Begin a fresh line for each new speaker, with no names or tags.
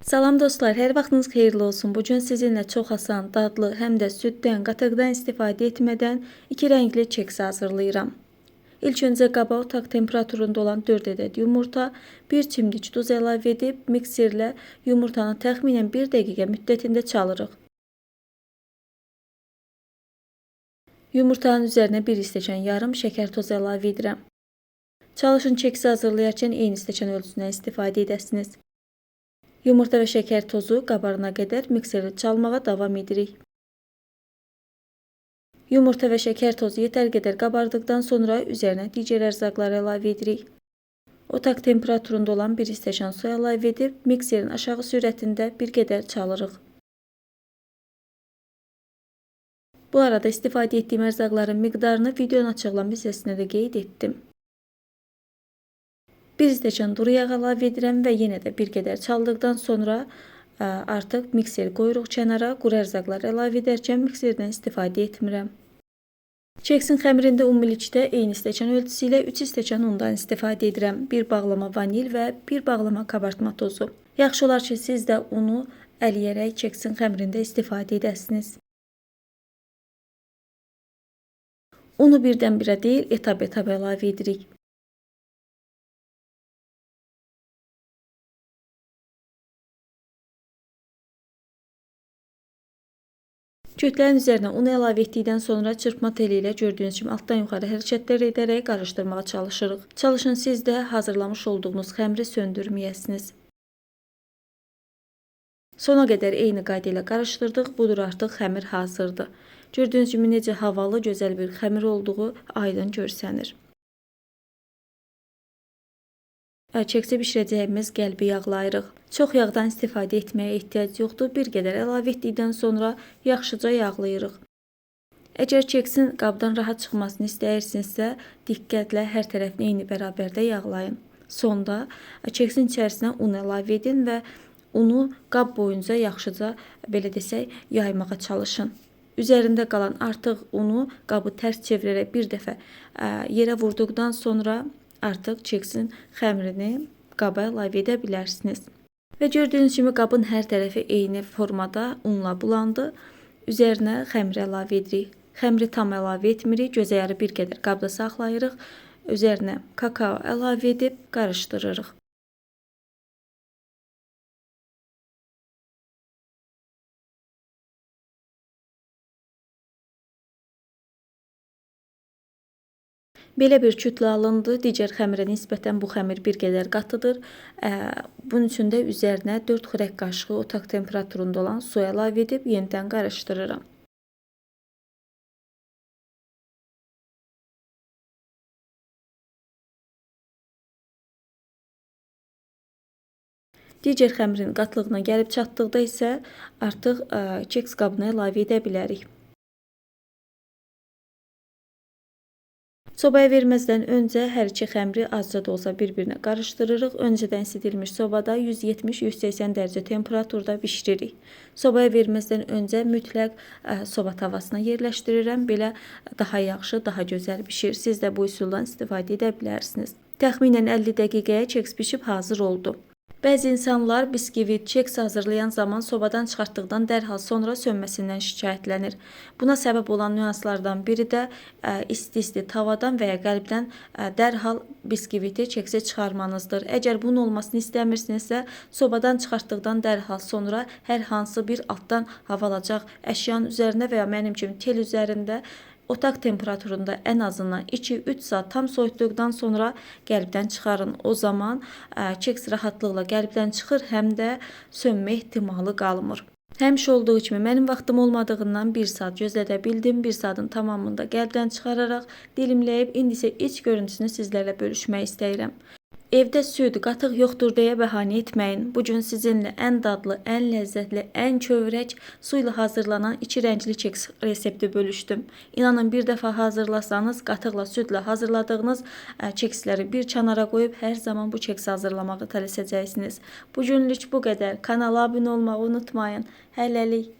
Salam dostlar, hər vaxtınız xeyirli olsun. Bugün sizinlə çox asan, dadlı, həm də süddən, qatıqdan istifadə etmədən iki rəngli keks hazırlayıram. İlk öncə qaba otaq temperaturunda olan 4 ədəd yumurta, 1 çimdik duz əlavə edib mikserlə yumurtanı təxminən 1 dəqiqə müddətində çalırıq. Yumurtanın üzərinə 1 stəkan yarım şəkər tozu əlavə edirəm. Çalışın keksi hazırlayarkən eyni stəkan ölçüsündən istifadə edəsiniz. Yumurta və şəkər tozu qabarana qədər mikserlə çalmağa davam edirik. Yumurta və şəkər tozu yetər qədər qabardıqdan sonra üzərinə digər ərzaqları əlavə edirik. Otaq temperaturunda olan 1 stəkan su əlavə edib mikserin aşağı sürətində bir qədər çalırıq. Bu arada istifadə etdiyim ərzaqların miqdarını videonun açıqlama hissəsində də qeyd etdim. 1 stəkan duru yağ əlavə edirəm və yenə də bir qədər çaldıqdan sonra artıq mikseri qoyuruq kənara. Quru ərzaqları əlavə edərkən mikserdən istifadə etmirəm. Keksin xəmirində ümumilikdə eyni stəkan ölçüsü ilə 3 stəkan undan istifadə edirəm. 1 bağlama vanil və 1 bağlama kabartma tozu. Yaxşı olar ki, siz də unu əliyərək keksin xəmirində istifadə edəsiniz. Unu birdən-birə deyil, etab-etab əlavə edirik. Kütlənin üzərinə unu əlavə etdikdən sonra çırpma teli ilə gördüyünüz kimi altdan yuxarı hərəkətlər edərək qarışdırmağa çalışırıq. Çalışın siz də hazırlamış olduğunuz xəmiri söndürməyəsiniz. Sona qədər eyni qayda ilə qarışdırdıq. Budur, artıq xəmir hazırdır. Gördüyünüz kimi necə havalı, gözəl bir xəmir olduğu aydın görsənir. Keksi bişirəcəyimiz qəlbi yağlayırıq. Çox yağdan istifadə etməyə ehtiyac yoxdur. Bir qədər əlavə etdikdən sonra yaxşıca yağlayırıq. Əgər keksin qabdan rahat çıxmasını istəyirsinizsə, diqqətlə hər tərəfini eyni bərabərdə yağlayın. Sonda keksin içərisinə un əlavə edin və unu qab boyunca yaxşıca, belə desək, yaymağa çalışın. Üzərində qalan artıq unu qabı tərs çevirərək bir dəfə yerə vurduqdan sonra artıq keksin xəmirini qaba əlavə edə bilərsiniz. Və gördüyünüz kimi qabın hər tərəfi eyni formada unla bulandı. Üzərinə xəmiri əlavə edirik. Xəmiri tam əlavə etmirik, gözə yarı bir qədər qabda saxlayırıq. Üzərinə kakao əlavə edib qarışdırırıq. Belə bir kütlə alındı. Digər xəmirə nisbətən bu xəmir bir qədər qatıdır. Bunun üçün də üzərinə 4 xörək qaşığı otaq temperaturunda olan su əlavə edib yenidən qarışdırıram. Digər xəmirin qatlığına gəlib çatdıqda isə artıq keks qabına əlavə edə bilərik. Sobaya verməzdən öncə hər iki xəmiri azca da olsa bir-birinə qarışdırırıq. Öncədən isidilmiş sobada 170-180 dərəcə temperaturda bişiririk. Sobaya verməzdən öncə mütləq soba tavasına yerləşdirirəm. Belə daha yaxşı, daha gözəl bişir. Siz də bu üsuldan istifadə edə bilərsiniz. Təxminən 50 dəqiqəyə keks bişib hazır oldu. Bəzi insanlar biskvit, keks hazırlayan zaman sobadan çıxartdıqdan dərhal sonra sönməsindən şikayətlənir. Buna səbəb olan nüanslardan biri də isti-isti tavadan və ya qəlbdən dərhal biskviti, keksi çıxarmanızdır. Əgər bunun olmasını istəmirsinizsə, sobadan çıxartdıqdan dərhal sonra hər hansı bir altdan hava alacaq əşyanın üzərində və ya mənim kimi tel üzərində otaq temperaturunda ən azından 2-3 saat tam soyutduqdan sonra qəlbdən çıxarın. O zaman keks rahatlıqla qəlbdən çıxır, həm də sönmə ehtimalı qalmır. Həmişə olduğu kimi mənim vaxtım olmadığından 1 saat gözlədə bildim. 1 saatın tamamında qəlbdən çıxararaq dilimləyib, indi isə iç görüntüsünü sizlərlə bölüşmək istəyirəm. Evdə süd, qatıq yoxdur deyə bəhanə etməyin. Bugün sizinlə ən dadlı, ən ləzzətli, ən kövrək su ilə hazırlanan 2 rəngli keks resepti bölüşdüm. İnanın, bir dəfə hazırlasanız, qatıqla, südlə hazırladığınız keksləri bir kənara qoyub hər zaman bu keksi hazırlamağı tələsəcəksiniz. Bugünlük bu qədər. Kanala abunə olmağı unutmayın. Hələlik.